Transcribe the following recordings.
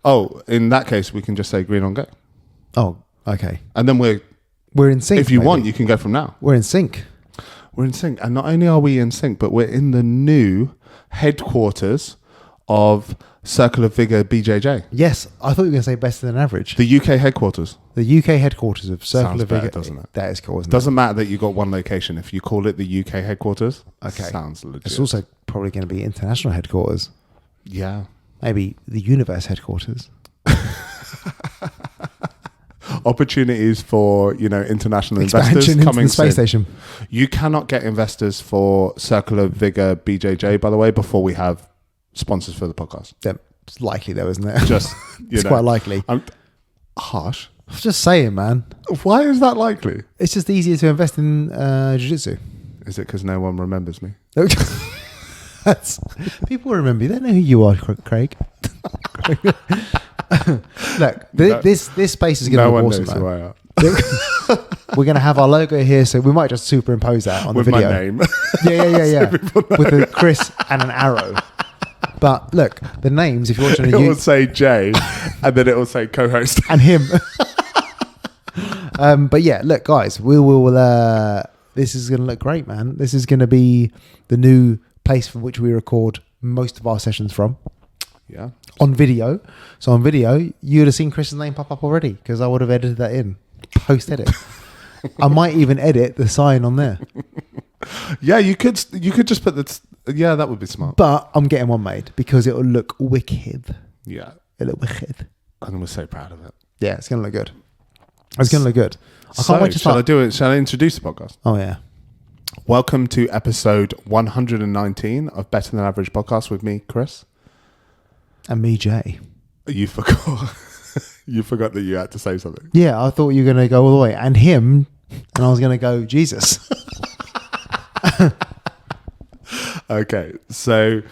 Oh, in that case, we can just say green on go. Oh, okay. And then we're in sync. if you want, you can go from now. We're in sync. We're in sync. And not only are we in sync, but we're in the new headquarters of Circle of Vigour BJJ. Yes, I thought you were going to say better than average. The UK headquarters. The UK headquarters of Circle Sounds of Vigour. better, doesn't it? That is cool, isn't Doesn't matter that you got one location. If you call it the UK headquarters, Okay. sounds legit. it? It's also probably going to be international headquarters. Yeah. Maybe the universe headquarters. Opportunities for, international Expansion investors into coming the space soon. station. You cannot get investors for Circle of Vigour BJJ, by the way, before we have sponsors for the podcast. It's likely though, isn't it? Just, it's quite likely. I'm harsh. I'm just saying, man. Why is that likely? It's just easier to invest in jiu-jitsu. Is it because no one remembers me? People remember you. They know who you are, Craig. Look, this space is going to look awesome, knows who man. I am. We're going to have our logo here, so we might just superimpose that on With the video. my name. Yeah. With a Chris and an arrow. But look, the names, if you're watching It will say Jay, and then it will say co-host. and him. But yeah, look, guys, we will. This is going to look great, man. This is going to be the new place from which we record most of our sessions from. Yeah. On video. So on video, you would have seen Chris's name pop up already because I would have edited that in post edit. I might even edit the sign on there. Yeah, you could just put the. Yeah, that would be smart. But I'm getting one made because it will look wicked. Yeah. It'll look wicked. And we're so proud of it. Yeah, it's going to look good. It's going to look good. I So, can't wait to shall I start. do it? Shall I introduce the podcast? Oh, yeah. Welcome to episode 119 of Better Than Average podcast with me, Chris. And me, Jay. You forgot. You forgot that you had to say something. Yeah, I thought you were going to go all the way. And him, and I was going to go Jesus. Okay, so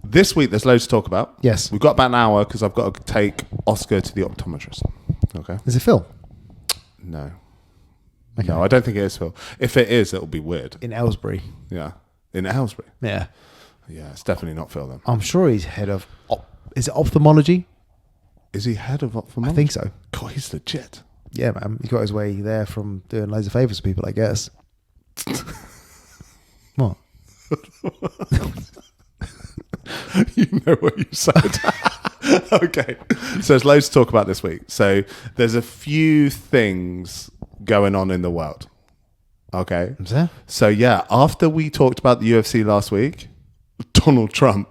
this week there's loads to talk about. Yes. We've got about an hour because I've got to take Oscar to the optometrist. Okay. Is it Phil? No. Okay. No, I don't think it is Phil. If it is, it'll be weird. In Aylesbury. Yeah. In Aylesbury. Yeah. Yeah, it's definitely not Phil then. I'm sure he's head of... is it ophthalmology? Is he head of ophthalmology? I think so. God, he's legit. Yeah, man. He got his way there from doing loads of favours for people, I guess. What? You know what you said. Okay. So there's loads to talk about this week. So there's a few things going on in the world. Okay. Is there? So yeah, after we talked about the UFC last week, Donald Trump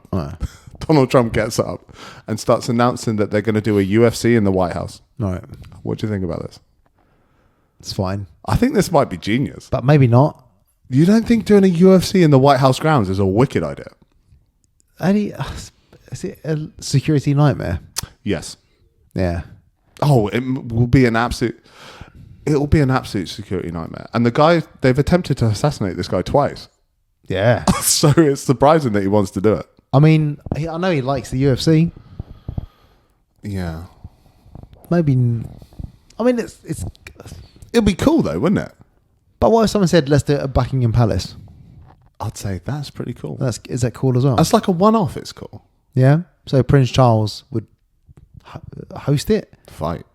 gets up and starts announcing that they're going to do a UFC in the White House. Right. What do you think about this? It's fine. I think this might be genius. But maybe not. You don't think doing a UFC in the White House grounds is a wicked idea? Is it a security nightmare? Yes. Yeah. Oh, it will be an absolute security nightmare. And the guy, they've attempted to assassinate this guy twice. Yeah. So it's surprising that he wants to do it. I mean, I know he likes the UFC. Yeah. Maybe. I mean, it's. It'd be cool though, wouldn't it? But what if someone said, "Let's do it at Buckingham Palace"? I'd say that's pretty cool. Is that cool as well? That's like a one-off. It's cool. Yeah. So Prince Charles would host it. Fight.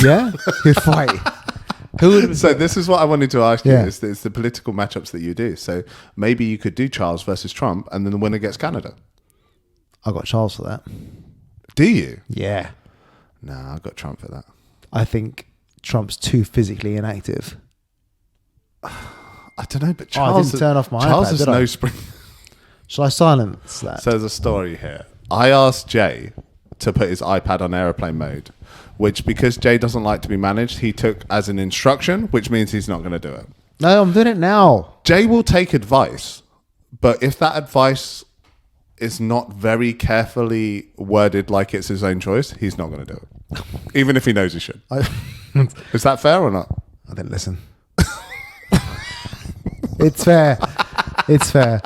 Yeah. He'd fight. Who would? So this is what I wanted to ask you. Yeah. It's the political matchups that you do. So maybe you could do Charles versus Trump, and then the winner gets Canada. I got Charles for that. Do you? Yeah. Nah, I got Trump for that. I think Trump's too physically inactive. I don't know, but I Charles didn't turn off my Charles iPad, is did I? no spring. Shall I silence that? So there's a story here. I asked Jay to put his iPad on airplane mode, which because Jay doesn't like to be managed, he took as an instruction, which means he's not going to do it. No, I'm doing it now. Jay will take advice, but if that advice is not very carefully worded like it's his own choice, he's not going to do it. Even if he knows he should. Is that fair or not? I didn't listen. It's fair. It's fair.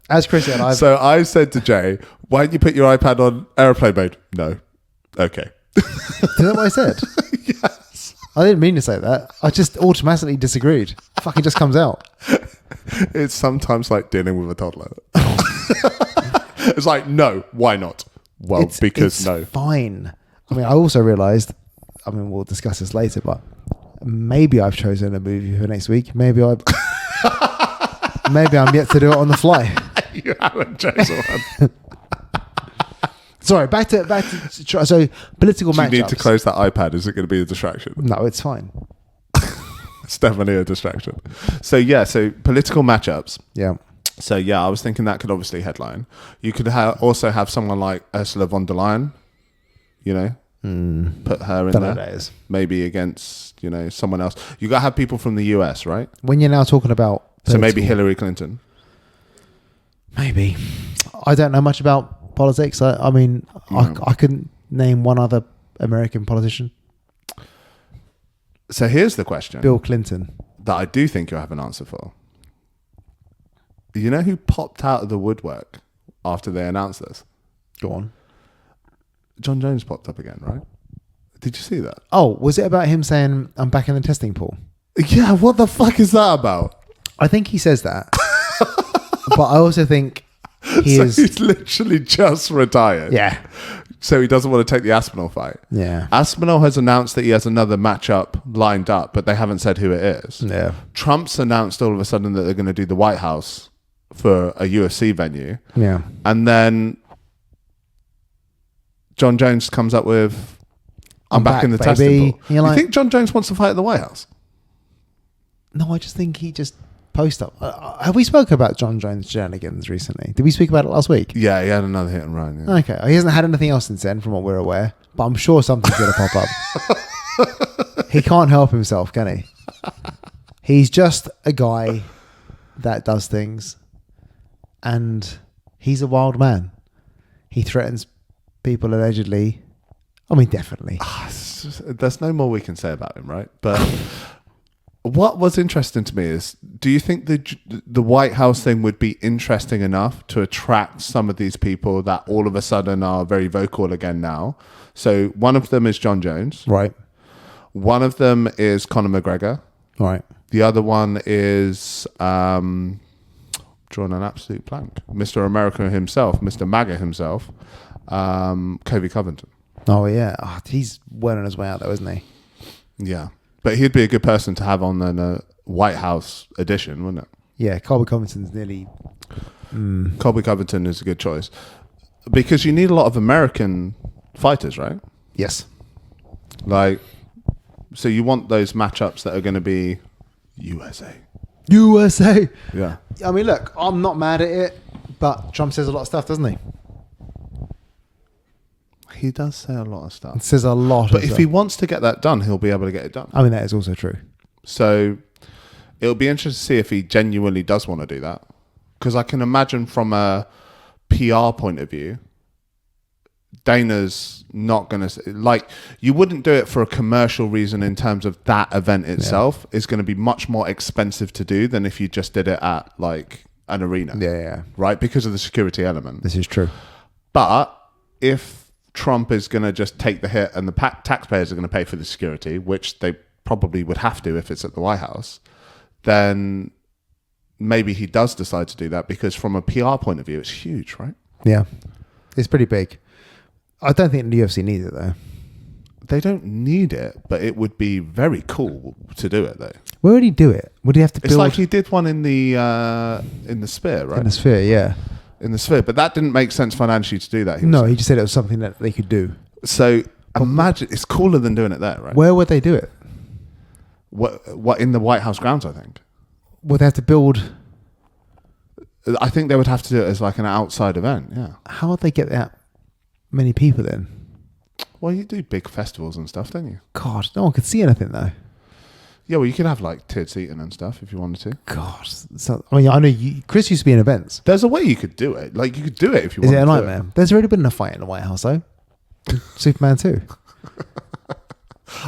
As Chris said, So I said to Jay, why don't you put your iPad on airplane mode? No. Okay. Is that what I said? Yes. I didn't mean to say that. I just automatically disagreed. Fucking just comes out. It's sometimes like dealing with a toddler. It's like, no, why not? Well, because it's no. fine. I mean, I also realised, I mean, we'll discuss this later, but maybe I've chosen a movie for next week. Maybe I'm yet to do it on the fly. You haven't chosen one. Sorry, back to so political Do you matchups. need to close that iPad? Is it going to be a distraction? No, it's fine. It's definitely a distraction. So political matchups. Yeah. So I was thinking that could obviously headline. You could also have someone like Ursula von der Leyen, put her in Don't know there. what that is. Maybe against, someone else. You got to have people from the US, right? When you're now talking about So maybe political- Hillary Clinton. Maybe. I don't know much about politics. I mean, I couldn't name one other American politician. So here's the question Bill Clinton. that I do think you'll have an answer for. You know who popped out of the woodwork after they announced this? Go on. John Jones popped up again, right? Did you see that? Oh, was it about him saying, I'm back in the testing pool? Yeah, what the fuck is that about? I think he says that. But I also think he So is... he's literally just retired. Yeah. So he doesn't want to take the Aspinall fight. Yeah. Aspinall has announced that he has another matchup lined up, but they haven't said who it is. Yeah. Trump's announced all of a sudden that they're going to do the White House for a UFC venue. Yeah. And then John Jones comes up with, I'm back in the baby. testing pool. You're You like- think John Jones wants to fight at the White House? No, I just think he just post up. Have we spoken about John Jones' shenanigans recently? Did we speak about it last week? Yeah, he had another hit and run. Yeah. Okay. He hasn't had anything else since then, from what we're aware. But I'm sure something's going to pop up. He can't help himself, can he? He's just a guy that does things. And he's a wild man. He threatens people allegedly. I mean, definitely. There's no more we can say about him, right? But what was interesting to me is, do you think the White House thing would be interesting enough to attract some of these people that all of a sudden are very vocal again now? So one of them is John Jones. Right. One of them is Conor McGregor. Right. The other one is drawing an absolute blank. Mr. America himself, Mr. MAGA himself, Kobe Covington. Oh, yeah. Oh, he's well on his way out, though, isn't he? Yeah. But he'd be a good person to have on a White House edition, wouldn't it? Yeah, Colby Covington's nearly... Colby Covington is a good choice. Because you need a lot of American fighters, right? Yes. Like, so you want those matchups that are going to be USA. USA. Yeah. I mean, look, I'm not mad at it, but Trump says a lot of stuff, doesn't he? He does say a lot of stuff. Says a lot But of if stuff. he wants to get that done, he'll be able to get it done. I mean, that is also true. So it'll be interesting to see if he genuinely does want to do that. Because I can imagine from a PR point of view, Dana's not going to... Like, you wouldn't do it for a commercial reason in terms of that event itself. It's going to be much more expensive to do than if you just did it at, like, an arena. Yeah. Right? Because of the security element. This is true. But if Trump is going to just take the hit and the taxpayers are going to pay for the security, which they probably would have to if it's at the White House, then maybe he does decide to do that, because from a PR point of view, it's huge, right? Yeah. It's pretty big. I don't think the UFC needs it, though. They don't need it, but it would be very cool to do it, though. Where would he do it? Would he have to build... It's like he did one in the Sphere, right? in the Sphere, yeah. In the Sphere, but that didn't make sense financially to do that. No, he just said it was something that they could do. So imagine, it's cooler than doing it there, right? Where would they do it? What in the White House grounds, I think. Would they have to build... I think they would have to do it as like an outside event, yeah. How would they get that many people then? Well, you do big festivals and stuff, don't you? God, no one could see anything, though. Yeah, well, you could have like tiered seating and stuff if you wanted to. God. So, I mean, I know Chris used to be in events. There's a way you could do it. Like, you could do it if you Is wanted it a to. nightmare? There's already been a fight in the White House, though. Superman 2.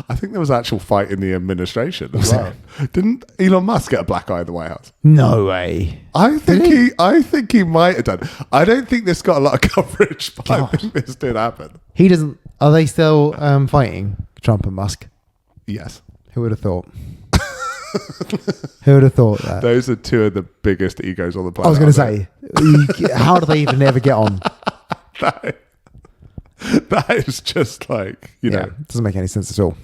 I think there was an actual fight in the administration as well. Didn't Elon Musk get a black eye in the White House? No way. I think he might have done. I don't think this got a lot of coverage, but I think this did happen. He doesn't... Are they still fighting, Trump and Musk? Yes. Who would have thought? Who would have thought that? Those are two of the biggest egos on the planet. I was going to say, how do they even ever get on? That is just like, you know. it doesn't make any sense at all.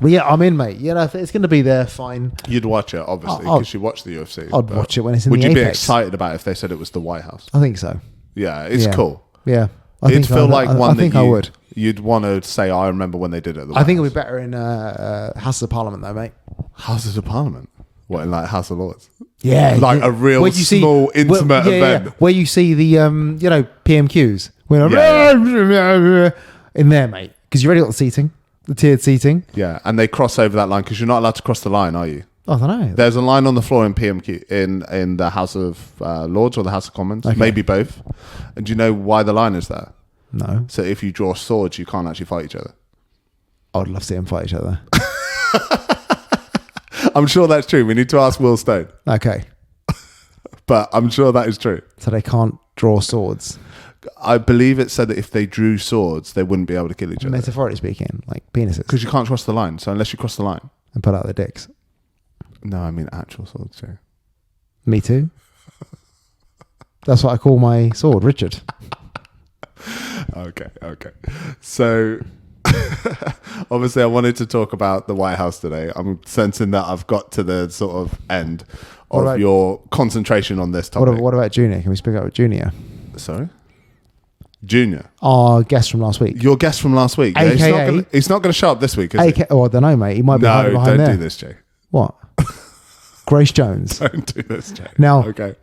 But yeah, I'm in, mate. You know, if it's going to be there, fine. You'd watch it, obviously, I'll- because you watch the UFC. I'd but watch it when it's in would the you be Apex. excited about it if they said it was the White House? I think so. Yeah, it's Yeah. cool. Yeah. It'd feel like one I that think you, I would. you'd want to say, I remember when they did it at the I White think it House. would be better in House of Parliament, though, mate. Houses of Parliament? What, in like House of Lords? Yeah. Like yeah. a real Where you small, intimate event. Where you see the, PMQs. When in there, mate. Because you already got the seating, the tiered seating. Yeah, and they cross over that line because you're not allowed to cross the line, are you? I don't know. There's a line on the floor in PMQ in the House of Lords or the House of Commons, Okay. maybe both. And do you know why the line is there? No. So if you draw swords, you can't actually fight each other. I would love to see them fight each other. I'm sure that's true. We need to ask Will Stone, Okay. but I'm sure that is true. So they can't draw swords. I believe it said that if they drew swords, they wouldn't be able to kill each other Metaphorically speaking, like penises. because you can't cross the line. So unless you cross the line, And put out their dicks. no, I mean actual swords. Too. Me too. That's what I call my sword, Richard. Okay. So obviously I wanted to talk about the White House today. I'm sensing that I've got to the sort of end What of about- your concentration on this topic. What about Junior? Can we speak about Junior? Sorry? Junior. Our guest from last week. Your guest from last week. AKA he's not going to show up this week, is he? Oh, I don't know, mate. He might be hiding No, behind don't there. do this, Jay. What? Grace Jones. Don't do this, Jay. Now- Okay.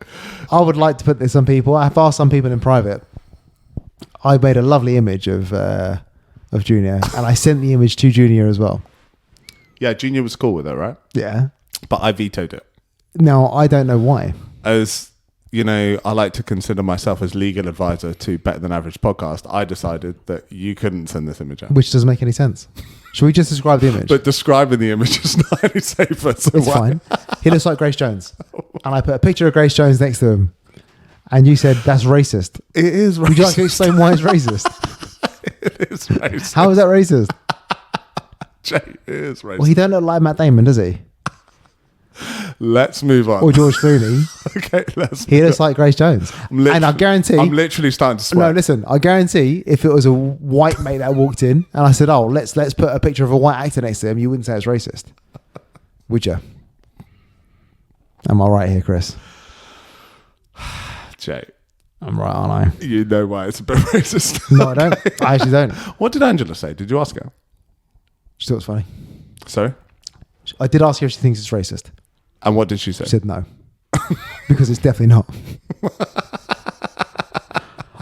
I would like to put this on people. I've asked some people in private. I made a lovely image of Junior, and I sent the image to Junior as well. Yeah, Junior was cool with it, right? Yeah. But I vetoed it. Now, I don't know why. As you know, I like to consider myself as legal advisor to Better Than Average podcast. I decided that you couldn't send this image out. Which doesn't make any sense. Should we just describe the image? But describing the image is not any safer. So It's why- fine. He looks like Grace Jones. And I put a picture of Grace Jones next to him. And you said, that's racist. It is racist. Would you like to explain why it's racist? It is racist. How is that racist? Jay, it is racist. Well, he don't look like Matt Damon, does he? Let's move on. Or George Clooney. Okay, let's He looks like Grace Jones. And I guarantee... I'm literally starting to No, sweat. listen. I guarantee if it was a white mate that walked in and I said, "Oh, let's put a picture of a white actor next to him," you wouldn't say it's racist, would you? Am I right here, Chris? Jay, I'm right, aren't I? you know why it's a bit racist. No, I don't. I actually don't. What did Angela say? Did you ask her? She thought it was funny. Sorry? I did ask her if she thinks it's racist. And what did she say? She said no, because it's definitely not.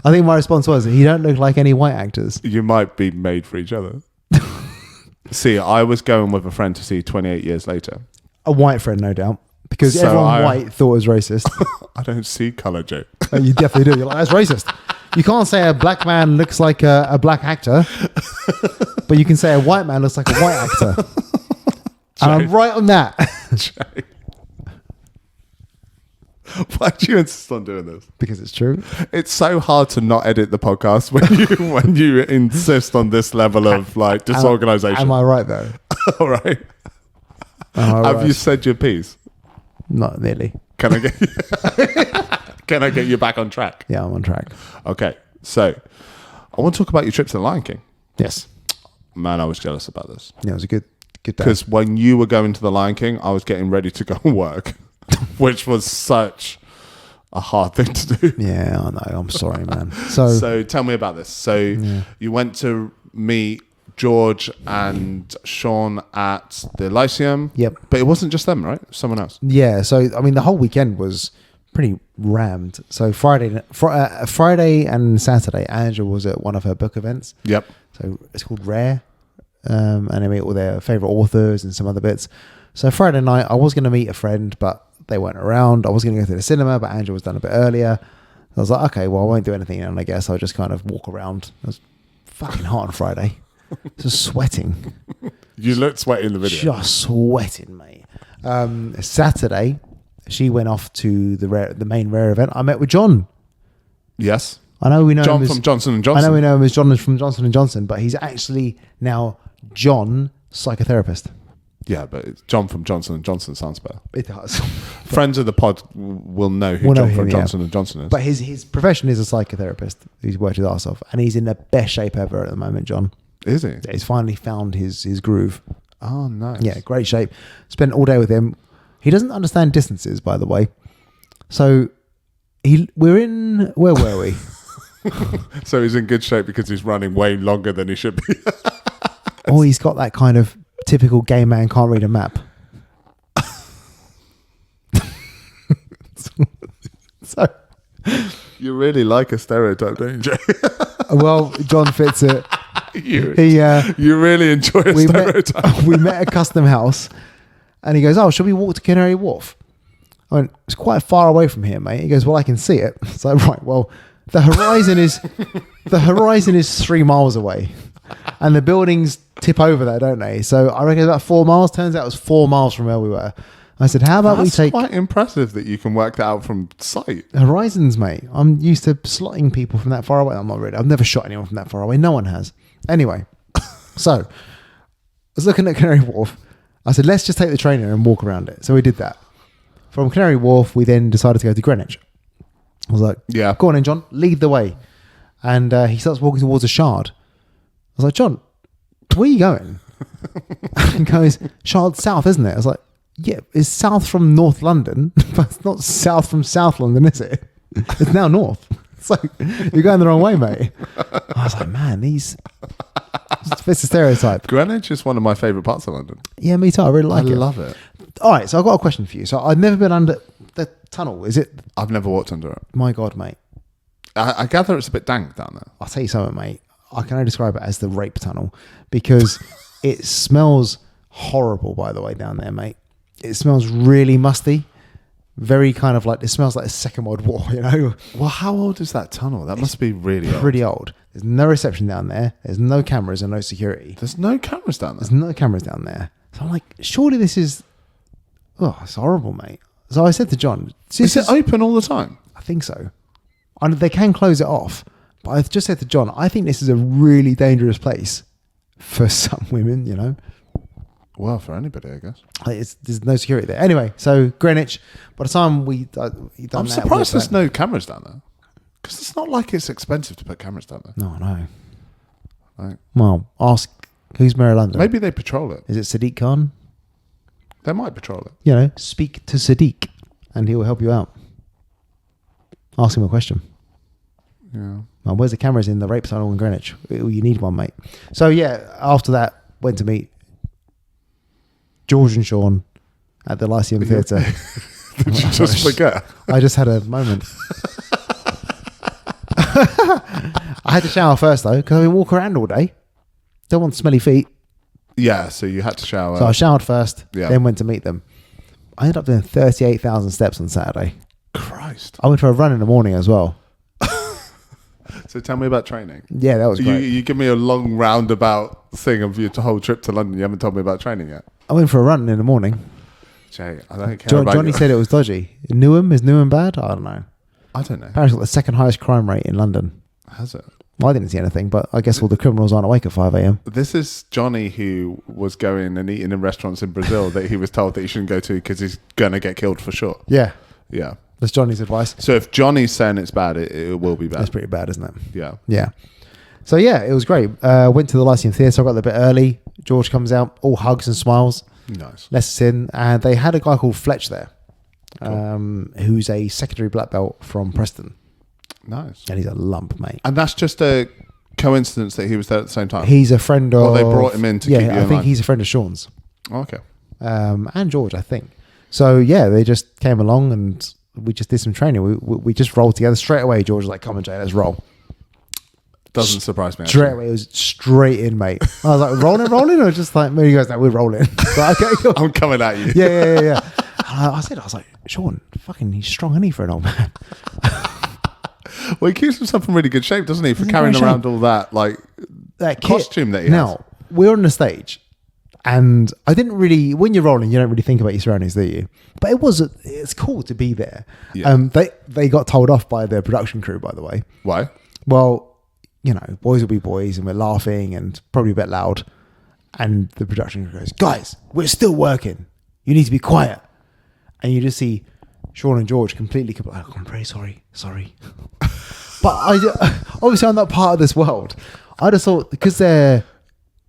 I think my response was, "He don't look like any white actors." You might be made for each other. See, I was going with a friend to see 28 Years Later. A white friend, no doubt, because So everyone white thought it was racist. I don't see colour, Jay. And you definitely do. You're like, that's racist. You can't say a black man looks like a black actor, but you can say a white man looks like a white actor. And I'm right on that. Jay. Why do you insist on doing this? Because it's true. It's so hard to not edit the podcast when you insist on this level of like disorganization. Am I right, though? All right. Am I Have right? you said your piece? Not nearly. Can I get you back on track? Yeah, I'm on track. Okay. So I want to talk about your trip to the Lion King. Yes. Man, I was jealous about this. Yeah, it was a good day. Because when you were going to the Lion King, I was getting ready to go and work, which was such a hard thing to do. Yeah, I know. I'm sorry, man. So, So tell me about this. So you went to meet George and Sean at the Lyceum. Yep. But it wasn't just them, right? Someone else. yeah. So, I mean, the whole weekend was pretty rammed. So Friday and Saturday, Angela was at one of her book events. Yep. So it's called Rare. And they meet all their favorite authors and some other bits. So Friday night, I was going to meet a friend, but they weren't around. I was going to go to the cinema, but Angela was done a bit earlier. I was like, okay, well, I won't do anything. And I guess I'll just kind of walk around. It was fucking hot on Friday. Just sweating. You looked sweaty in the video. Just sweating, mate. Saturday, she went off to the main Rare event. I met with John. Yes. I know we know John him as, from Johnson & I Johnson. know we know him as John from Johnson & Johnson, but he's actually now John, psychotherapist. Yeah, but it's John from Johnson & Johnson sounds better. It does. Friends of the pod will know who Will know John from him, yeah. Johnson & Johnson is. But his profession is a psychotherapist. He's worked his ass off, and he's in the best shape ever at the moment, John. Is he? He's finally found his groove. Oh, nice. Yeah, great shape. Spent all day with him. He doesn't understand distances, by the way. So where were we? So he's in good shape because he's running way longer than he should be. Oh, he's got that kind of typical gay man can't read a map. So You really like a stereotype, don't you, Jay? well, John fits it. you He really enjoy a stereotype. we met at Custom House, and he goes, "Oh, shall we walk to Canary Wharf?" I went, "It's quite far away from here, mate." He goes, "Well, I can see it." It's like, right, well, the horizon is 3 miles away, and the buildings tip over there, don't they? So I reckon about 4 miles. Turns out it was 4 miles from where we were. I said, "How about That's we take quite impressive that you can work that out from sight. horizons, mate? I'm used to slotting people from that far away. I'm not really. I've never shot anyone from that far away. No one has. Anyway, so I was looking at Canary Wharf. I said, let's just take the train in and walk around it. So we did that. From Canary Wharf, we then decided to go to Greenwich. I was like, Yeah. go on in, John, lead the way. And he starts walking towards a Shard. I was like, John, where are you going? And he goes, Shard South, isn't it? I was like, yeah, it's south from North London, but it's not south from South London, is it? It's now north. It's like, you're going the wrong way, mate. I was like, man, these... It fits the stereotype. Greenwich is one of my favourite parts of London. Yeah, me too. I really like it. I love it. All right, so I've got a question for you. So I've never been under the tunnel. Is it... I've never walked under it. My God, mate. I gather it's a bit dank down there. I'll tell you something, mate. I can only describe it as the rape tunnel because it smells horrible, by the way, down there, mate. It smells really musty. Very kind of like, it smells like the Second World War, you know? Well, how old is that tunnel? That must be really old. Pretty old. There's no reception down there. There's no cameras and no security. There's no cameras down there. There's no cameras down there. So I'm like, surely this is... Oh, it's horrible, mate. So I said to John... Is it open all the time? I think so. And they can close it off. But I just said to John, I think this is a really dangerous place for some women, you know? Well, for anybody, I guess. There's no security there. Anyway, so Greenwich, by the time we done I'm that, surprised there's no cameras down there. Because it's not like it's expensive to put cameras down there. No, I know. Right. Well, ask who's Mayor of London. Maybe they patrol it. Is it Sadiq Khan? They might patrol it. You know, speak to Sadiq and he will help you out. Ask him a question. Yeah. Well, where's the cameras in the rape tunnel in Greenwich? You need one, mate. So yeah, after that, went to meet George and Sean at the Lyceum Theatre. Did you just forget? I just had a moment. I had to shower first though, because I've been walking around all day. Don't want smelly feet. Yeah, so you had to shower. So I showered first, Yeah. then went to meet them. I ended up doing 38,000 steps on Saturday. Christ. I went for a run in the morning as well. So tell me about training. Yeah, that was great. You give me a long roundabout thing of your whole trip to London. You haven't told me about training yet. I went for a run in the morning. Jay, I don't care about Johnny you. said it was dodgy. Newham? Is Newham bad? I don't know. I don't know. Paris got the second highest crime rate in London. Has it? Well, I didn't see anything, but I guess all the criminals aren't awake at 5 a.m. This is Johnny who was going and eating in restaurants in Brazil that he was told that he shouldn't go to because he's going to get killed for sure. Yeah, Yeah. that's Johnny's advice. So if Johnny's saying it's bad, it will be bad. That's pretty bad, isn't it? Yeah. Yeah. So yeah, it was great. Went to the Lyceum Theatre. I got there a bit early. George comes out, all hugs and smiles. Nice. Lets us in, and they had a guy called Fletch there, who's a secondary black belt from Preston, Nice. and he's a lump, mate. And that's just a coincidence that he was there at the same time. He's a friend of. Well, they brought him in to keep you I in think line. he's a friend of Sean's, Okay. and George, I think. So yeah, they just came along and we just did some training. We just rolled together straight away. George was like, "Come on, Jay, let's roll." Doesn't surprise me. Straight away, it was straight in, mate. I was like, rolling, or just like, he goes, no, we're rolling. Like, okay, cool. I'm coming at you. Yeah. And I was like, Sean, fucking, he's strong, isn't he, for an old man? Well, he keeps himself in really good shape, doesn't he? For He's in carrying great around all that, like, That costume that he has. Now, we're on the stage, and I didn't really, when you're rolling, you don't really think about your surroundings, do you? But it's cool to be there. Yeah. They got told off by the production crew, by the way. Why? Well, you know, boys will be boys, and we're laughing and probably a bit loud. And the production crew goes, guys, we're still working. You need to be quiet. And you just see Sean and George completely, oh, I'm very sorry. But obviously I'm not part of this world. I just thought, because they're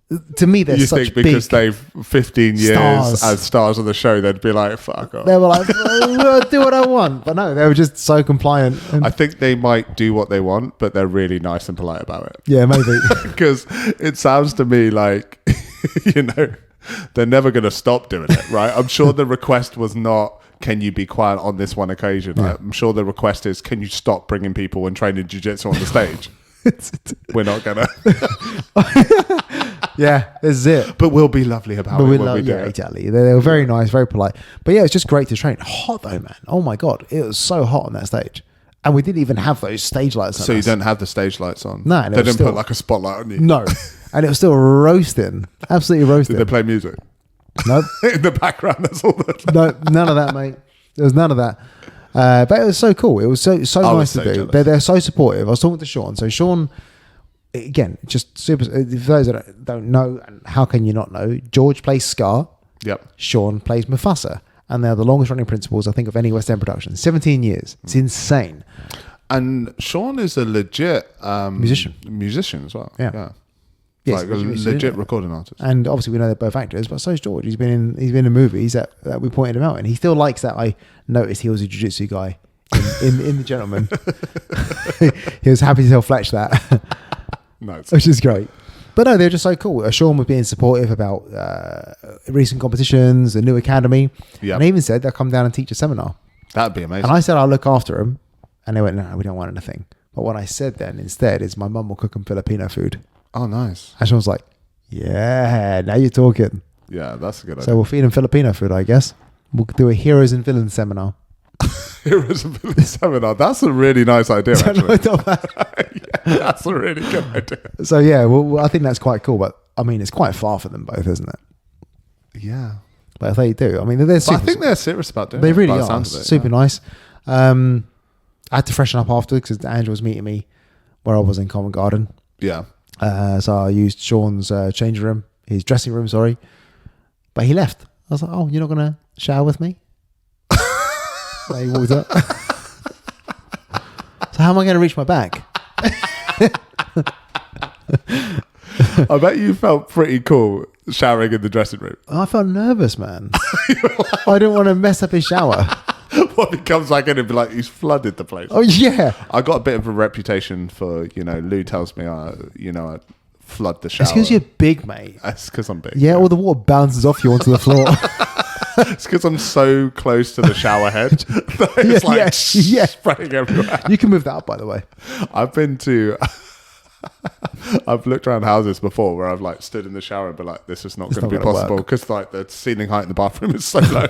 you such think because they've 15 years stars. as stars of the show, they'd be like, fuck off. They were like, I'll do what I want. But no, they were just so compliant. And I think they might do what they want, but they're really nice and polite about it. yeah, maybe. Because it sounds to me like, you know, they're never going to stop doing it, right? I'm sure the request was not, can you be quiet on this one occasion? Yeah. I'm sure the request is, can you stop bringing people and training jiu-jitsu on the stage? We're not going to. Yeah, this is it. But we'll be lovely about it when we do yeah, it. exactly. They were very nice, very polite. But yeah, it's just great to train. Hot though, man. Oh my God. It was so hot on that stage. And we didn't even have those stage lights on So you us. don't have the stage lights on? No, and it They was didn't still- put like a spotlight on you? No. And it was still roasting. Absolutely roasting. Did they play music? No, In the background, that's all that. no, none of that, mate. There was none of that. But it was so cool. It was so I was nice so to do. jealous. They're so supportive. I was talking to Sean. So Sean, again, just super. For those that don't know, and how can you not know? George plays Scar. Yep. Sean plays Mufasa. And they're the longest running principals, I think, of any West End production. 17 years. It's insane. And Sean is a legit musician as well. Yeah. Yes, Like a he's a musician, legit yeah. recording artist. And obviously we know they're both actors, but so is George. He's been in movies that we pointed him out, and he still likes that. I noticed he was a jiu-jitsu guy in The Gentleman. He was happy to tell Fletch that, Nice. which is great. But no, they're just so cool. Sean was being supportive about recent competitions, the new academy, Yep. and he even said they'll come down and teach a seminar. That'd be amazing. And I said I'll look after him, and they went, no, we don't want anything. But what I said then instead is my mum will cook him Filipino food. Oh, nice. And Sean was like, yeah, now you're talking. Yeah, that's a good So idea. we'll feed him Filipino food, I guess. We'll do a heroes and villains seminar. Heroes of Villains seminar. That's a really nice idea, actually. Yeah, that's a really good idea. So yeah, well, I think that's quite cool. But I mean, it's quite far for them both, isn't it? Yeah. But if they do, I mean, they're But super. I think they're serious about doing they it. really by the are sounds of it, super yeah. nice. I had to freshen up afterwards because Angela was meeting me where I was in Covent Garden. Yeah. So I used Sean's changing room, his dressing room, sorry. But he left. I was like, oh, you're not going to shower with me? So he walked up. So how am I going to reach my back? I bet you felt pretty cool showering in the dressing room. I felt nervous, man. I didn't want to mess up his shower. What he comes back in and be like, he's flooded the place. Oh, yeah. I got a bit of a reputation for, Lou tells me, I flood the shower. It's because you're big, mate. That's because I'm big. Yeah, all the water bounces off you onto the floor. It's because I'm so close to the shower head that it's Yeah. spraying everywhere. You can move that up, by the way. I've looked around houses before where I've like stood in the shower and been like, this is not going to be not gonna possible work. because like the ceiling height in the bathroom is so low.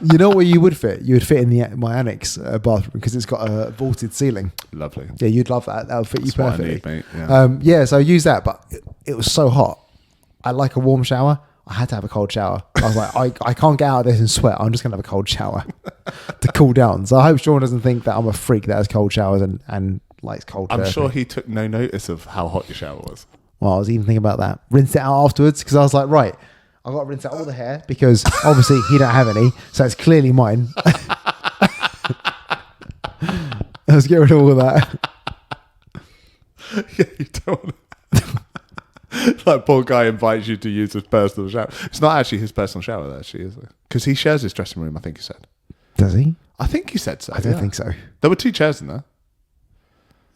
You know where you would fit? You would fit in my annex bathroom because it's got a vaulted ceiling. Lovely. Yeah, you'd love that. That would fit you That's what I perfectly. need, mate. Yeah. So I used that, but it was so hot. I like a warm shower. I had to have a cold shower. I was like, I can't get out of this and sweat. I'm just going to have a cold shower to cool down. So I hope Sean doesn't think that I'm a freak that has cold showers and likes cold I'm turkey. sure he took no notice of how hot your shower was. Well, I was even thinking about that. Rinse it out afterwards because I was like, right, I've got to rinse out all the hair because obviously he don't have any. So it's clearly mine. Let's get rid of all of that. Yeah, you don't want to. Like, poor guy invites you to use his personal shower. It's not actually his personal shower, though, actually, is it? Because he shares his dressing room, I think he said. Does he? I think he said so. I don't think so. There were 2 chairs in there.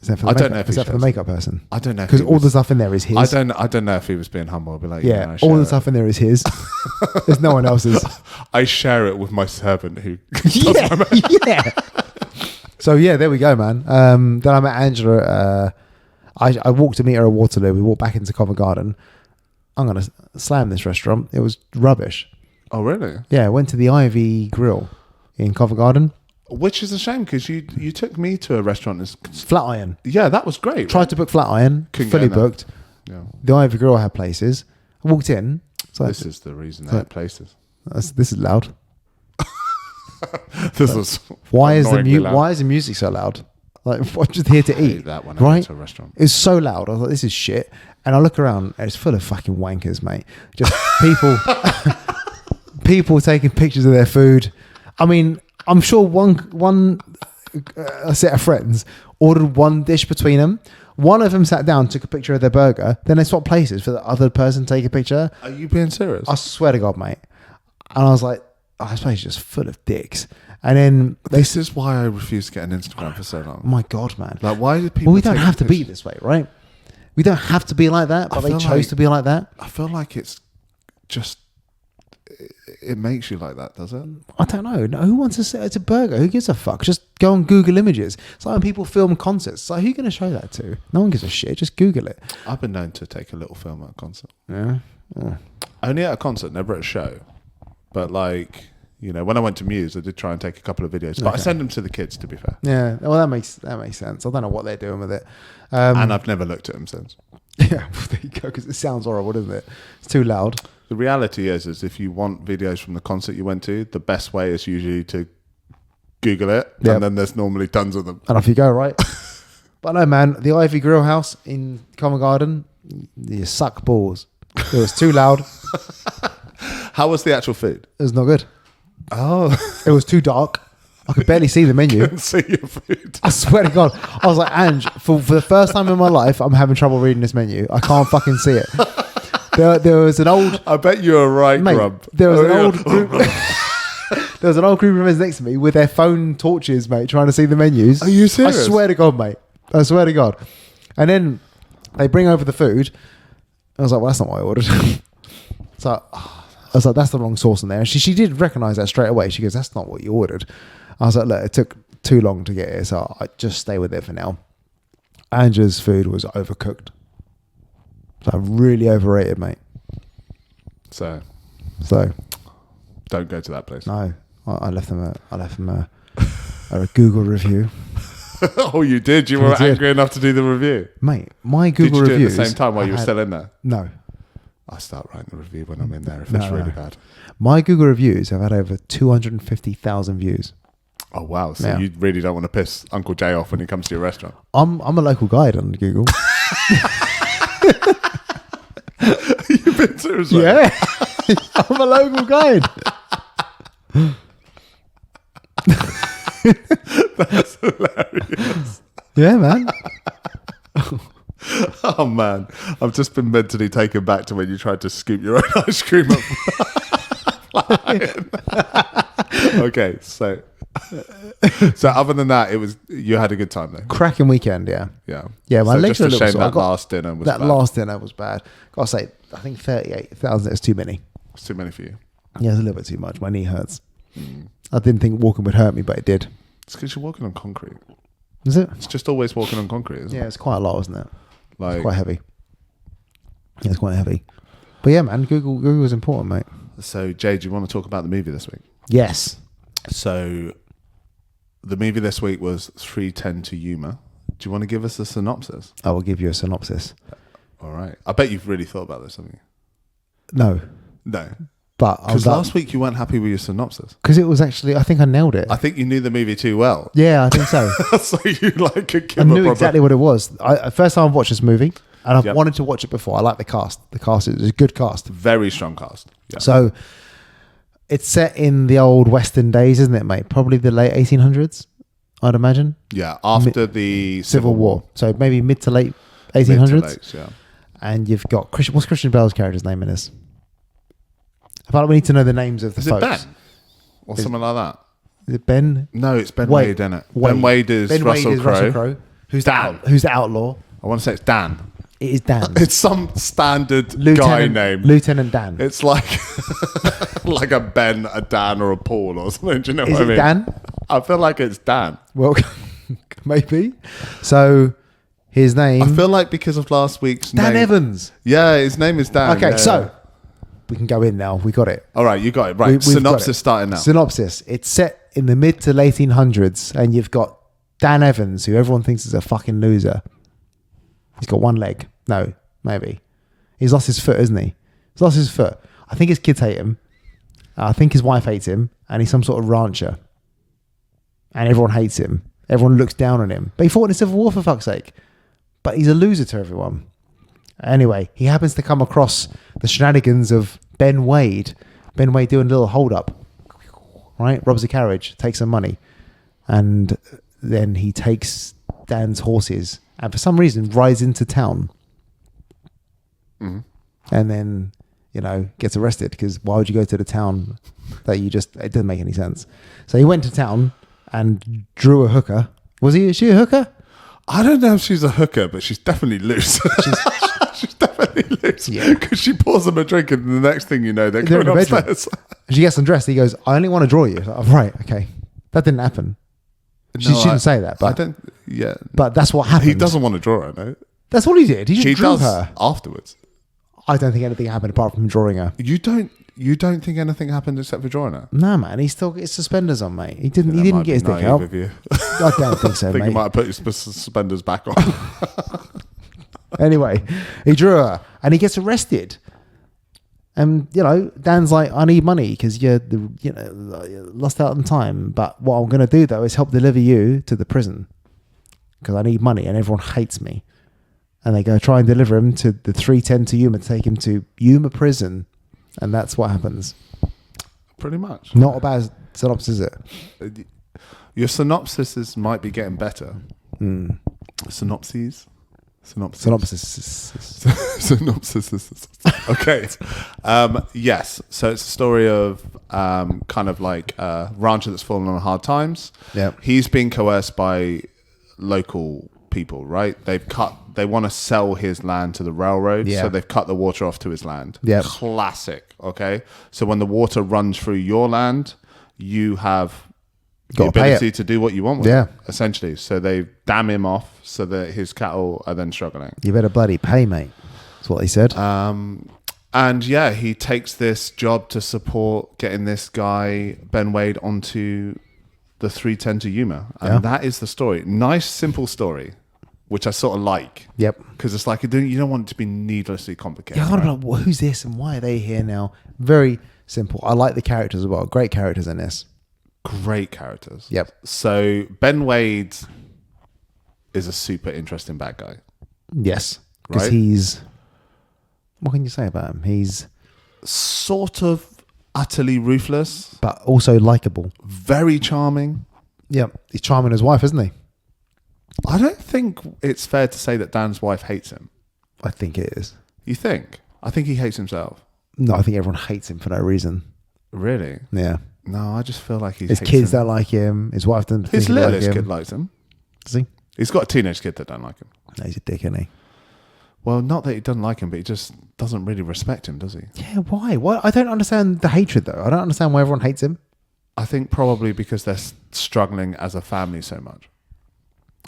Is that for the I makeup? don't know if Is he that for the shows. makeup person? I don't know. Because all the stuff in there is his. I don't know if he was being humble. I'd be like, Yeah, I all share the it. stuff in there is his. There's no one else's. I share it with my servant who does Yeah, my makeup. yeah. So yeah, there we go, man. Then I met Angela. I walked to meet her at Waterloo. We walked back into Covent Garden. I'm gonna slam this restaurant. It was rubbish. Oh, really? Yeah, I went to the Ivy Grill in Covent Garden. Which is a shame because you took me to a restaurant. Flatiron. Yeah, that was great. Tried to book Flatiron. Couldn't Fully get in there. booked. Yeah. The Ivy Grill had places. I walked in. So This is the reason they had places. this is loud. This is Why is annoyingly loud. why is the music so loud? Like, I'm just here to I hate eat. that when I go right? to a restaurant. It was so loud. I was like, this is shit. And I look around and it's full of fucking wankers, mate. Just people, people taking pictures of their food. I mean, I'm sure one a set of friends ordered one dish between them. One of them sat down, took a picture of their burger. Then they swapped places for the other person to take a picture. Are you being serious? I swear to God, mate. And I was like, oh, this place is just full of dicks. And then This is why I refuse to get an Instagram for so long. oh my God, man. Like, why do people? Well, we don't take have to be pictures? this way, right? We don't have to be like that, but I they feel chose like- to be like that. I feel like it's just. It makes you like that, does it? I don't know. No, who wants to say it's a burger? Who gives a fuck? Just go on Google Images. It's like when people film concerts. It's like, who are you going to show that to? No one gives a shit. Just Google it. I've been known to take a little film at a concert. Yeah. Only at a concert, never at a show. But like, you know, when I went to Muse, I did try and take a couple of videos. But I Okay. send them to the kids, to be fair. Yeah. Well, that makes sense. I don't know what they're doing with it. And I've never looked at them since. Yeah, well, there you go. Because it sounds horrible, doesn't it? It's too loud. The reality is if you want videos from the concert you went to, the best way is usually to Google it, Yep. and then there's normally tons of them. And off you go, right? But no, man. The Ivy Grill House in Covent Garden, you suck balls. It was too loud. How was the actual food? It was not good. Oh, It was too dark. I could barely see the menu. couldn't see your food. I swear to God. I was like, Ange, for the first time in my life, I'm having trouble reading this menu. I can't fucking see it. There was an old... I bet you were right, Mate, Grub. there was Oh, an yeah. old group... there was an old group of friends next to me with their phone torches, mate, trying to see the menus. Are you serious? I swear to God, mate. I swear to God. And then they bring over the food. I was like, well, that's not what I ordered. So I was like, that's the wrong sauce in there. And she did recognise that straight away. She goes, that's not what you ordered. I was like, look, it took too long to get here, so I just stay with it for now. Angela's food was overcooked. So really overrated, mate. So So don't go to that place. no, I left them a Google review. Oh, you did? You I were did. angry enough to do the review? Mate, my Did Google you do it reviews at the same time while you were had- still in there? No. I start writing the review when I'm in there if No, it's really no. bad. My Google reviews have had over 250,000 views. Oh, wow. So Yeah. you really don't want to piss Uncle Jay off when he comes to your restaurant? I'm a local guide on Google. You've been to as well? Yeah. I'm a local guide. That's hilarious. Yeah, man. Oh, man. I've just been mentally taken back to when you tried to scoop your own ice cream up. Okay, so other than that, you had a good time though. Cracking weekend, yeah. Yeah. Yeah, my so legs just are a a little shame sore. I that got- last dinner was That bad. last dinner was bad. Gotta say, I think 38,000 is too many. It's too many for you. Yeah, it's a little bit too much. My knee hurts. I didn't think walking would hurt me, but it did. It's because you're walking on concrete. Is it? It's just always walking on concrete, isn't Yeah, it? it's quite a lot, isn't it? Like, It's quite heavy. Yeah, it's quite heavy. But yeah, man, Google was important, mate. so Jay, do you want to talk about the movie this week? Yes. So the movie this week was 3:10 to Yuma. Do you want to give us a synopsis? I will give you a synopsis. All right. I bet you've really thought about this, haven't you? No, No. but Because last week you weren't happy with your synopsis. because it was actually, I think I nailed it. I think you knew the movie too well. Yeah, I think so. So you like could give I a knew proper... exactly what it was. First time I've watched this movie, and I've Yep. wanted to watch it before. I like the cast. The cast is a good cast. Very strong cast. Yeah. So it's set in the old Western days, isn't it, mate? Probably the late 1800s, I'd imagine. Yeah, after the Civil War. So maybe mid to late Mid to 1800s. late, yeah. And you've got Christian. What's Christian Bale's character's name in this? I feel like we need to know the names of the Is it folks. Ben? Or something like that? Is it Ben? No, it's Ben Wade. Wade, isn't it? Ben Wade is Ben Russell Wade is Crowe. Russell Crowe. Who's Dan. Who's the outlaw? I want to say it's Dan. It is Dan. It's some standard guy name. Lieutenant Dan. It's like like a Ben, a Dan, or a Paul or something. Do you know Is what I it mean? Dan? I feel like it's Dan. Well, maybe. So his name. I feel like because of last week's Dan name. Evans. Yeah, his name is Dan. Okay, yeah. so we can go in now. We got it. All right, you got it. Right, We've got synopsis it. starting now. Synopsis. It's set in the mid to late 1800s, and you've got Dan Evans, who everyone thinks is a fucking loser. He's got one leg. No, maybe. He's lost his foot, isn't he? He's lost his foot. I think his kids hate him. I think his wife hates him, and he's some sort of rancher. And everyone hates him. Everyone looks down on him. But he fought in the Civil War, for fuck's sake. But he's a loser to everyone. Anyway, he happens to come across the shenanigans of Ben Wade. Ben Wade doing a little hold up. Right? Robs a carriage, takes some money. And then he takes Dan's horses and for some reason rides into town. Mm-hmm. And then, gets arrested because why would you go to the town that it doesn't make any sense. So he went to town and drew a hooker. Is she a hooker? I don't know if she's a hooker, but she's definitely loose. She's definitely loose. Yeah. Because she pours them a drink and the next thing you know, they're in going the bedroom. upstairs. She gets undressed. He goes, I only want to draw you. Like, oh, right, okay. That didn't happen. She didn't say that, but I don't. Yeah, but that's what happened. he doesn't want to draw her. No, That's what he did. He just he drew does her. afterwards. I don't think anything happened apart from drawing her. You don't think anything happened except for drawing her? No, man. He still gets suspenders on, mate. He didn't That get might his be dick naive out. of you. I don't think so, I think mate. you might have put your suspenders back on. Anyway, he drew her and he gets arrested. And, Dan's like, I need money because you're lost out on time. But what I'm going to do, though, is help deliver you to the prison because I need money and everyone hates me. And they go try and deliver him to the 310 to Yuma, take him to Yuma prison. And that's what happens. Pretty much. Not a bad synopsis, is it? Your synopsises might be getting better. Synopses. Synopsis. Okay. Yes. So it's a story of kind of like a rancher that's fallen on hard times. Yeah. He's being coerced by local people, right? They want to sell his land to the railroad, Yeah. so they've cut the water off to his land. Yeah. Classic. Okay. So when the water runs through your land, you have the Gotta pay ability to do what you want with Yeah. it, essentially. So they dam him off so that his cattle are then struggling. You better bloody pay, mate. That's what he said. And yeah, he takes this job to support getting this guy, Ben Wade, onto the 310 to Yuma. And Yeah. that is the story. Nice, simple story, which I sort of like. Yep. Because it's like, you don't want it to be needlessly complicated. Yeah, I want right? to be like, well, who's this and why are they here now? Very simple. I like the characters as well. Great characters in this. Great characters. Yep. So Ben Wade is a super interesting bad guy. Yes. Because Right. he's... What can you say about him? He's... Sort of utterly ruthless, But also likable. very charming. Yep. He's charming his wife, isn't he? I don't think it's fair to say that Dan's wife hates him. I think it is. You think? I think he hates himself. No, I think everyone hates him for no reason. Really? Yeah. No, I just feel like he His hates kids him. don't like him. His wife doesn't His think they like littlest him. kid likes him. Does he? He's got a teenage kid that don't like him. No, he's a dick, isn't he? Well, not that he doesn't like him, but he just doesn't really respect him, does he? Yeah, why? Why? I don't understand the hatred, though. I don't understand why everyone hates him. I think probably because they're struggling as a family so much.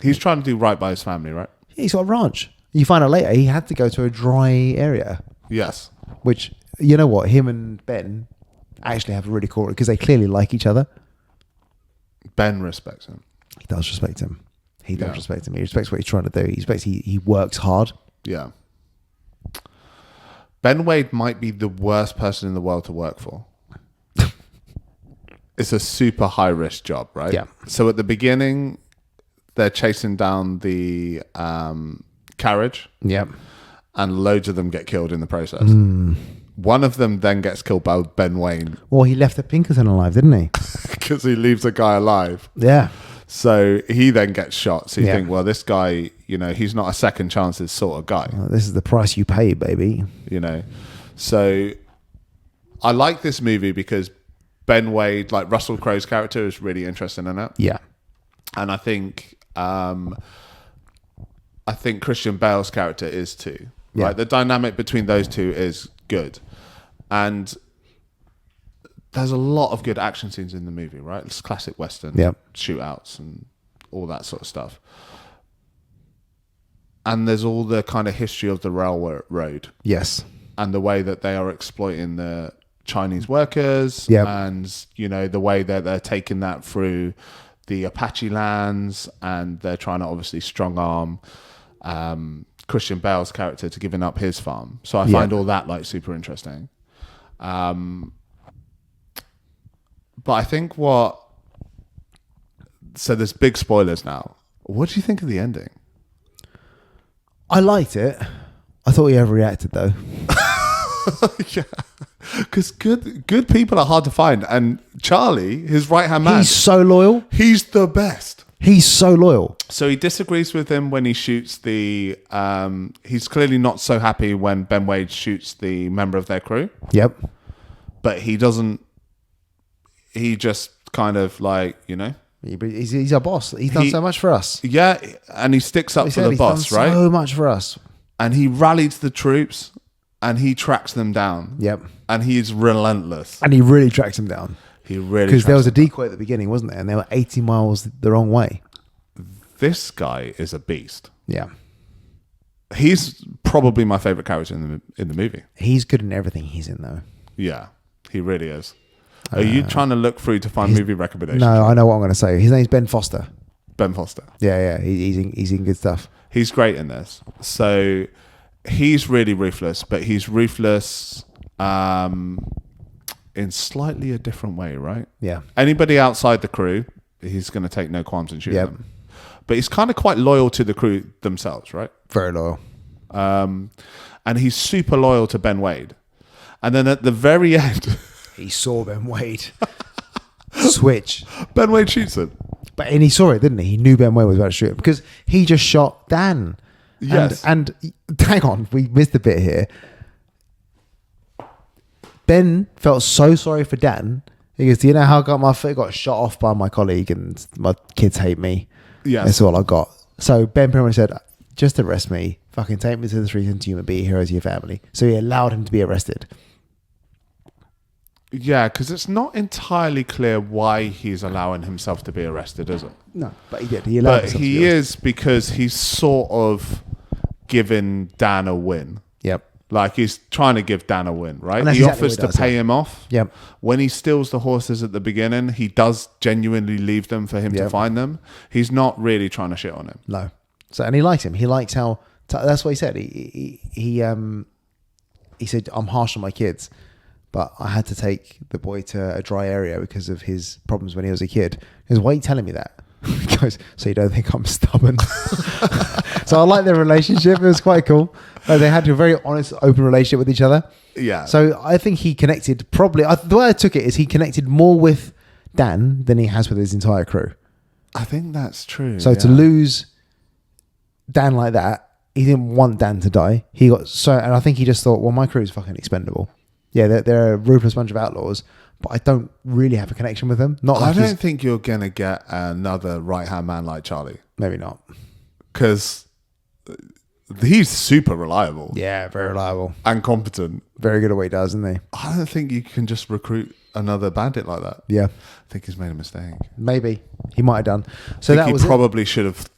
He's trying to do right by his family, right? Yeah, he's got a ranch. You find out later he had to go to a dry area, Yes. which, you know what, him and Ben actually have a really cool, because they clearly like each other. Ben respects him. He does respect him. He does Yeah. respect him. He respects what he's trying to do. He respects he works hard. Yeah. Ben Wade might be the worst person in the world to work for. It's a super high risk job, right? Yeah. So at the beginning, they're chasing down the carriage, Yep. and loads of them get killed in the process. Hmm. One of them then gets killed by Ben Wayne Well, he left the Pinkerton alive, didn't he? because he leaves a guy alive. Yeah. So he then gets shot. So you Yeah. think, well, this guy, he's not a second chances sort of guy, Well, this is the price you pay, baby. So I like this movie because Ben Wade, like Russell Crowe's character, is really interesting in it. Yeah. And I think Christian Bale's character is too. Yeah. Right, the dynamic between those two is good, and there's a lot of good action scenes in the movie. Right, it's classic Western Yep. shootouts and all that sort of stuff. And there's all the kind of history of the railroad Yes. and the way that they are exploiting the Chinese workers, Yep. and the way that they're taking that through the Apache lands, and they're trying to obviously strong arm Christian Bale's character to giving up his farm. So I find all that like super interesting. But I think what so there's big spoilers now. What do you think of the ending? I liked it. I thought he overreacted though. Yeah, because good people are hard to find, and Charlie, his right hand man, He's so loyal. he's the best. He's so loyal. So he disagrees with him when he shoots the. He's clearly not so happy when Ben Wade shoots the member of their crew, Yep. but he doesn't. He just kind of like, you know, He's our boss. He's done so much for us. yeah, and he sticks up He for said the he's boss, done right? So much for us. And he rallies the troops, and he tracks them down. Yep. And he's relentless. And he really tracks him down. He really Because there tracks was a decoy at the beginning, wasn't there? And they were 80 miles the wrong way. This guy is a beast. Yeah. He's probably my favorite character in the movie. He's good in everything he's in, though. Yeah, he really is. Are you trying to look through to find movie recommendations? No, I know what I'm going to say. His name's Ben Foster. Ben Foster. Yeah. He's in good stuff. He's great in this. So he's really ruthless, but he's ruthless in slightly a different way, right? Yeah. Anybody outside the crew, he's going to take no qualms and shoot Yep. them. But he's kind of quite loyal to the crew themselves, right? Very loyal. And he's super loyal to Ben Wade. And then at the very end, He saw Ben Wade switch. Ben Wade shoots him. And he saw it, didn't he? He knew Ben Wade was about to shoot him because he just shot Dan. Yes. And hang on, we missed a bit here. Ben felt so sorry for Dan. He goes, do you know how I got my foot got shot off by my colleague and my kids hate me? Yes. That's all I got. So Ben pretty much said, just arrest me. Fucking take me to the streets and to human, be a hero to your family. So he allowed him to be arrested. Yeah, because it's not entirely clear why he's allowing himself to be arrested, is it? No, but he did. He allowed But himself to he be arrested. is, because he's sort of giving Dan a win. Yep. Like he's trying to give Dan a win, right? And that's He exactly offers what he to does, pay yeah. him off. Yep. When he steals the horses at the beginning, he does genuinely leave them for him to Yep. find them. He's not really trying to shit on him. No. So, and he likes him. He likes how, that's what he said. He said, I'm harsh on my kids, but I had to take the boy to a dry area because of his problems when he was a kid. He goes, why are you telling me that? He goes, so you don't think I'm stubborn. So I like their relationship. It was quite cool. They had a very honest, open relationship with each other. Yeah. So I think he connected probably, the way I took it is he connected more with Dan than he has with his entire crew. I think that's true. So to lose Dan like that, he didn't want Dan to die. He got so, and I think he just thought, well, my crew is fucking expendable. Yeah, they're a ruthless bunch of outlaws, but I don't really have a connection with them. Not like I don't think you're going to get another right-hand man like Charlie. maybe not. Because he's super reliable Yeah, very reliable. and competent. Very good at what he does, isn't he? I don't think you can just recruit another bandit like that. Yeah, I think he's made a mistake. maybe he might have done. So I that think was he it. probably should have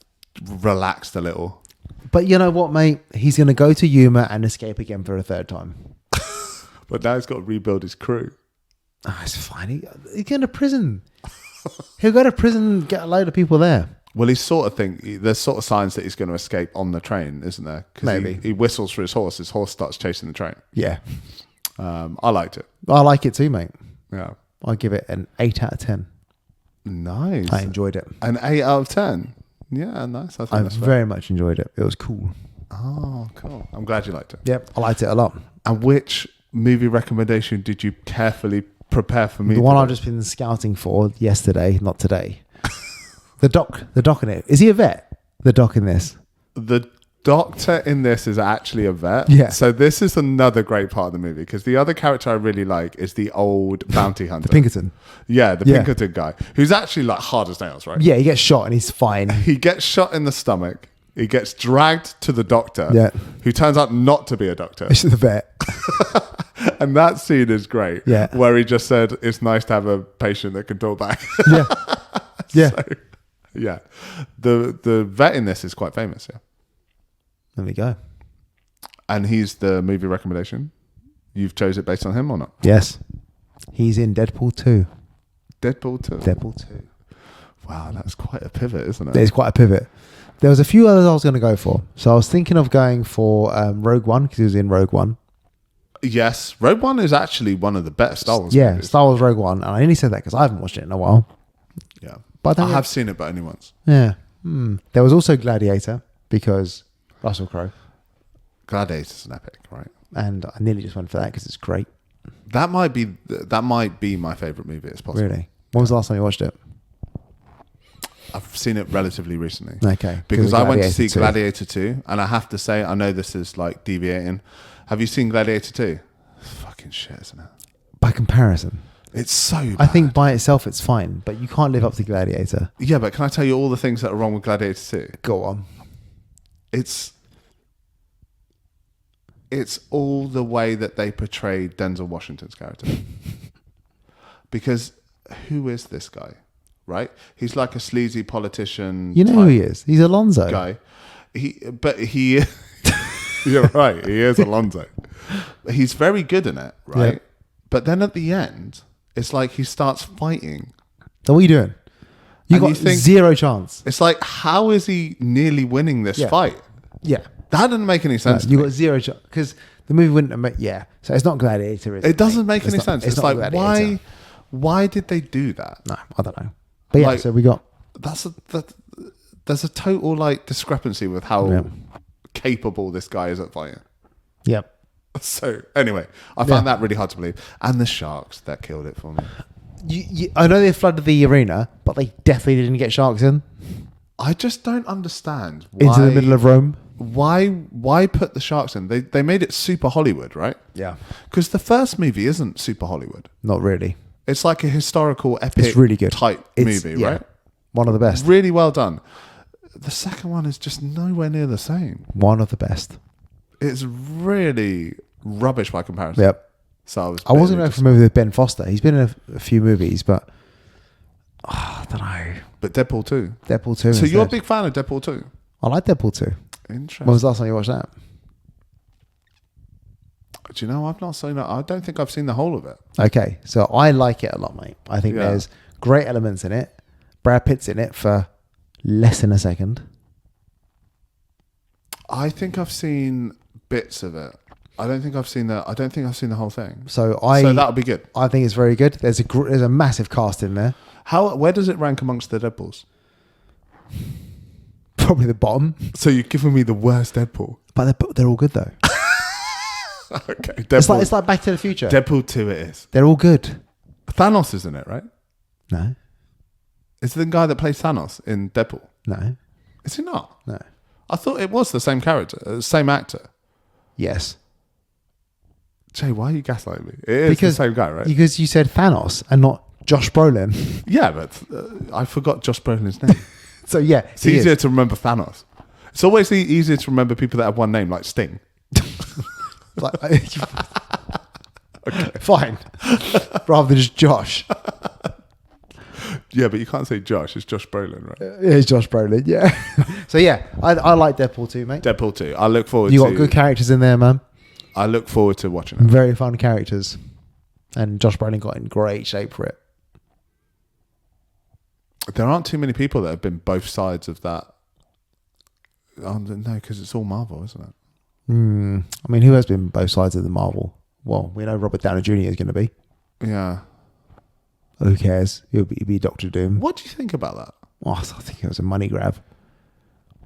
relaxed a little. But you know what, mate? He's going to go to Yuma and escape again for a third time. But now he's got to rebuild his crew. Oh, it's fine. He's going to prison. He'll go to prison and get a load of people there. Well, he's sort of there's sort of signs that he's going to escape on the train, isn't there? 'Cause Maybe. he whistles for his horse. His horse starts chasing the train. Yeah. I liked it. I like it too, mate. Yeah. I'll give it an 8 out of 10. Nice. I enjoyed it. An 8 out of 10. Yeah, nice. I think I that's fair. very much enjoyed it. It was cool. Oh, cool. I'm glad you liked it. Yep. I liked it a lot. And which movie recommendation did you carefully prepare for me? The one today? I've just been scouting for yesterday, not today. The doc in it. Is he a vet? The doc in this. The doctor in this is actually a vet. Yeah. So this is another great part of the movie because the other character I really like is the old bounty hunter. Pinkerton. Yeah, the Yeah. Pinkerton guy, who's actually like hard as nails, right? Yeah, he gets shot and he's fine. He gets shot in the stomach. He gets dragged to the doctor, Yeah. who turns out not to be a doctor. It's the vet. And that scene is great. Yeah. Where he just said, it's nice to have a patient that can talk back. Yeah. Yeah. So, yeah. The vet in this is quite famous, yeah. There we go. And he's the movie recommendation. You've chose it based on him or not? Yes. He's in Deadpool 2. Deadpool 2. Deadpool 2. Wow, that's quite a pivot, isn't it? There's quite a pivot. There was a few others I was going to go for. So I was thinking of going for Rogue One because he was in Rogue One. Yes. Rogue One is actually one of the better Star Wars Yeah, movies. Star Wars Rogue One. And I only said that because I haven't watched it in a while. Yeah. But I have seen it, but only once. Yeah. There was also Gladiator because Russell Crowe. Gladiator's an epic, right? And I nearly just went for that because it's great. That might be my favorite movie. It's possible. Really? When was the last time you watched it? I've seen it relatively recently. Okay. Because I went to see 2. Gladiator 2, and I have to say, I know this is like deviating. Have you seen Gladiator 2? Fucking shit, isn't it? By comparison. It's so bad. I think by itself it's fine, but you can't live up to Gladiator. Yeah, but can I tell you all the things that are wrong with Gladiator 2? Go on. It's all the way that they portrayed Denzel Washington's character. Because who is this guy, right? He's like a sleazy politician. You know who he is? He's Alonzo. Guy. You're right. He is Alonzo. He's very good in it, right? Yep. But then at the end, it's like he starts fighting. So what are you doing? You And got you think- zero chance. It's like, how is he nearly winning this Yeah. fight? Yeah. That didn't make any sense. to You me. got zero chance because the movie wouldn't have made. Yeah. So it's not Gladiator. Is It doesn't make It's any not- sense. It's not like, Gladiator. why did they do that? No, I don't know. But yeah, Like- so we got. There's a total like discrepancy with how Yeah. capable this guy is at fighting. Yep. So anyway, I found that really hard to believe. And the sharks, that killed it for me. I know they flooded the arena, but they definitely didn't get sharks in I just don't understand why, into the middle of Rome. why put the sharks in. They made it super Hollywood, right? Yeah. Because the first movie isn't super Hollywood. Not really. It's like a historical epic It's really good. type It's- movie, yeah. right? One of the best. Really well done. The second one is just nowhere near the same. One of the best. It's really rubbish by comparison. Yep. So I wasn't going for a movie with Ben Foster. He's been in a few movies, but I don't know. But Deadpool 2. Deadpool 2. So you're a instead. big fan of Deadpool 2? I like Deadpool 2. Interesting. When was the last time you watched that? Do you know, I've not seen it. I don't think I've seen the whole of it. Okay, so I like it a lot, mate. I think Yeah. there's great elements in it. Brad Pitt's in it for less than a second. I think I've seen bits of it. I don't think I've seen the whole thing. So So that'll be good. I think it's very good. There's a massive cast in there. Where does it rank amongst the Deadpools? Probably the bottom, So you're giving me the worst Deadpool. but they're all good though. Okay. It's like Back to the Future. Deadpool 2 it is. They're all good. Thanos is in it, right? No, Is it the guy that plays Thanos in Deadpool? no, Is he not? no. I thought it was the same character, same actor. Yes, Jay, why are you gaslighting me? It is because the same guy, right? Because you said Thanos and not Josh Brolin. Yeah, but I forgot Josh Brolin's name. So yeah, It's he easier is. to remember Thanos. It's always easier to remember people that have one name, like Sting. Like, fine, rather than just Josh. Yeah, but you can't say Josh. It's Josh Brolin, right? It's Josh Brolin. Yeah. So yeah, I like Deadpool 2, mate. Deadpool 2. I look forward You to. got good characters in there, man. I look forward to watching it. Very fun characters, and Josh Brolin got in great shape for it. There aren't too many people that have been both sides of that. Oh, no, because it's all Marvel, isn't it? I mean, who has been both sides of the Marvel? Well, we know Robert Downey Jr. is going to be. Yeah. Who cares? He'll be Doctor Doom. What do you think about that? Oh, I think it was a money grab.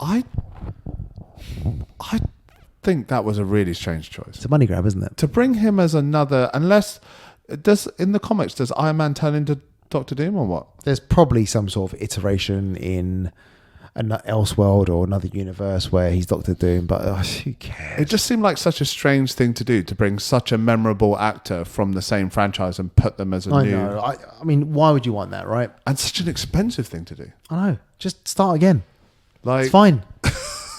I think that was a really strange choice. It's a money grab, isn't it? To bring him as another, unless in the comics, does Iron Man turn into Doctor Doom or what? There's probably some sort of iteration in an Elseworld or another universe where he's Doctor Doom, but who cares? It just seemed like such a strange thing to do, to bring such a memorable actor from the same franchise and put them as a I new, know. I mean, why would you want that, right? and such an expensive thing to do. I know. Just start again. Like, It's fine.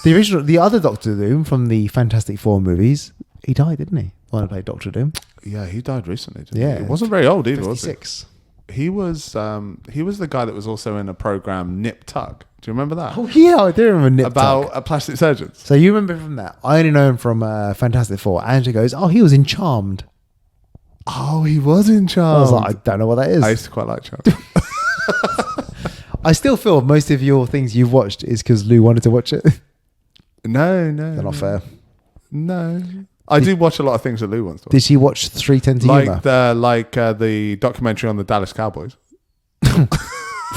The other Doctor Doom from the Fantastic Four movies, he died, didn't he? When I played Doctor Doom. yeah, he died recently. Didn't Yeah. he wasn't very old either, was he? 56. He was the guy that was also in a program Nip Tuck. Do you remember that? Oh yeah, I do remember Nip About Tuck. a plastic surgeons. So you remember from that? I only know him from Fantastic Four. Angela goes, "Oh, he was in Charmed." Oh, he was in I Charmed. was like, I don't know what that is. I used to quite like Charmed. I still feel most of your things you've watched is because Lou wanted to watch it. No. They're not fair. No. I do watch a lot of things that Lou wants to watch. Did she watch 310 to Yuma? Like the documentary on the Dallas Cowboys.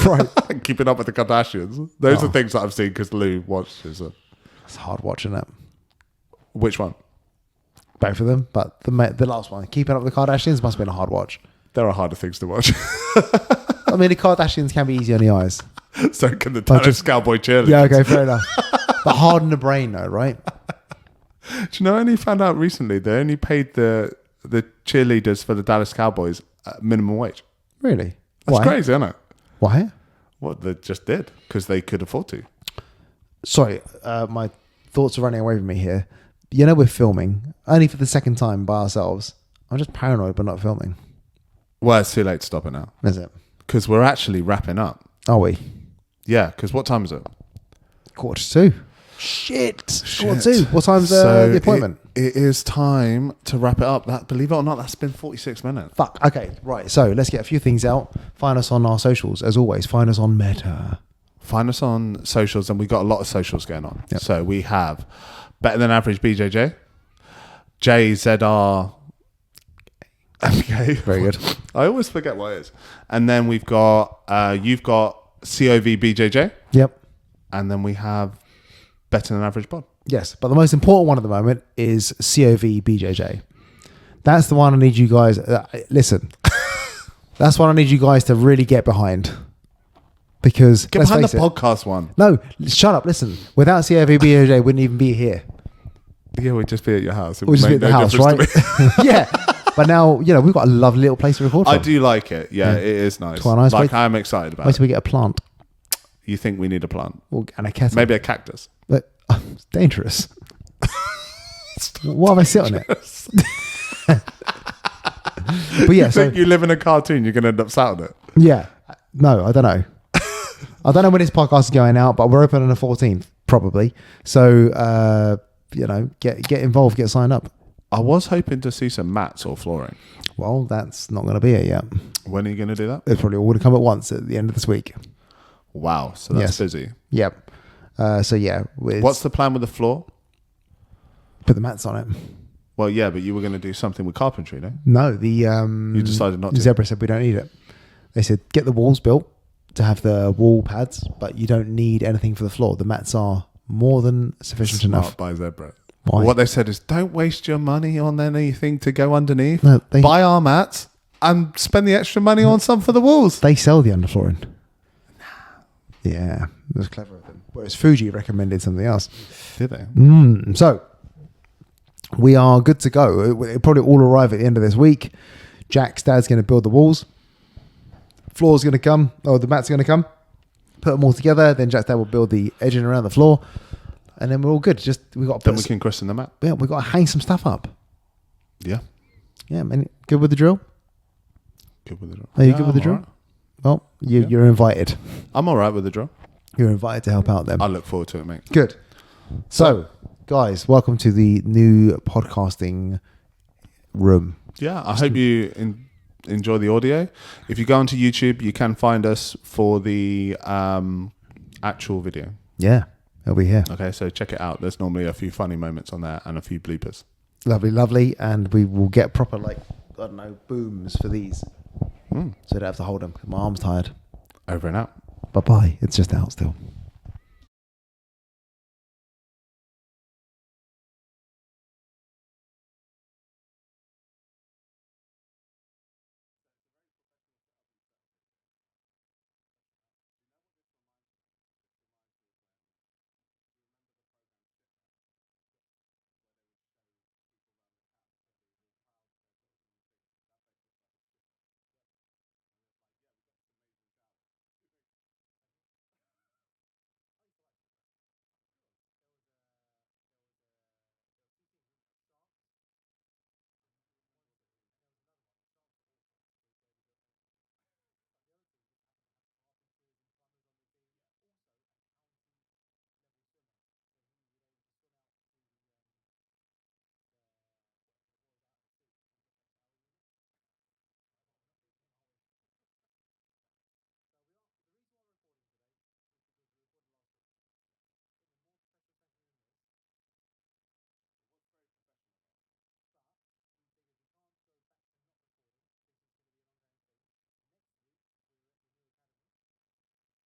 Right. Keeping Up with the Kardashians. Those Oh. are things that I've seen because Lou watches them. It's hard watching it. Which one? Both of them, but the last one, Keeping Up with the Kardashians, must have been a hard watch. There are harder things to watch. I mean, the Kardashians can be easy on the eyes. So can the Dallas Cowboy cheerleaders. Yeah, okay, fair enough. But hard on the brain, though, right? Do you know, I only found out recently they only paid the cheerleaders for the Dallas Cowboys at minimum wage. Really? That's Why? crazy, isn't it? Why? What they just did because they could afford to. Sorry, my thoughts are running away from me here. You know, we're filming only for the second time by ourselves. I'm just paranoid, but not filming. Well, it's too late to stop it now Is it? because we're actually wrapping up. Are we? Yeah, because what time is it? 1:45. Shit. 1:45. What time's the appointment? It is time to wrap it up. That, believe it or not, that's been 46 minutes. Fuck. Okay, right. So let's get a few things out. Find us on our socials, as always. Find us on Meta. Find us on socials, and we've got a lot of socials going on. Yep. So we have Better Than Average BJJ, JZR. Okay, Very good. I always forget what it is. And then we've got you've got COV BJJ, Yep. and then we have Better Than Average Pod. Yes, but the most important one at the moment is COV BJJ. That's the one I need you guys. Listen, that's one I need you guys to really get behind. Because Get let's behind face the it. podcast one. No, shut up. Listen, without COV BJJ, wouldn't even be here. Yeah, we'd just be at your house. It We'll would just be at make the no house, difference to right? me. Yeah. But now, we've got a lovely little place to record from. I do like it. Yeah, Yeah. it is nice. Quite nice. Like Wait- I'm excited about Wait it. till we get a plant You think we need a plant? and a kettle. Maybe a cactus. But, it's dangerous. Why have I sit on it? But yeah, You so think you live in a cartoon, you're going to end up sat on it. yeah. No, I don't know. I don't know when this podcast is going out, but we're open on the 14th, probably. So, get involved, get signed up. I was hoping to see some mats or flooring. Well, that's not going to be it yet. When are you going to do that? It's probably all going to come at once at the end of this week. Wow, so that's Yes. busy. Yep. So yeah, What's the plan with the floor? put the mats on it? Well, yeah, but you were going to do something with carpentry, no? No, the You decided not to. Zebra said we don't need it. They said get the walls built to have the wall pads, but you don't need anything for the floor. The mats are more than sufficient Smart enough. by Zebra. Why? What they said is don't waste your money on anything to go underneath. No, Buy our mats and spend the extra money on some for the walls. they sell the underflooring. Yeah, it was clever of them. Whereas Fuji recommended something else. Did they? So we are good to go. It'll probably all arrive at the end of this week. Jack's dad's going to build the walls. Floor's going to come, or the mat's going to come. Put them all together. Then Jack's dad will build the edging around the floor, and then we're all good. Just we got to Then put we can christen the mat. we got to hang some stuff up. Yeah. Yeah, man. Good with the drill? Good with the drill. Are you Yeah, good with the I'm drill? alright. Well, Yeah. you're invited. I'm all right with the drill. You're invited to help out then. I look forward to it, mate. Good. So, guys, welcome to the new podcasting room. Yeah, I hope you enjoy the audio. If you go onto YouTube, you can find us for the actual video. Yeah, it'll be here. Okay, so check it out. There's normally a few funny moments on there and a few bleepers. Lovely, lovely. And we will get proper, booms for these. So I don't have to hold them. My arm's tired. Over and out. Bye-bye. It's just out still.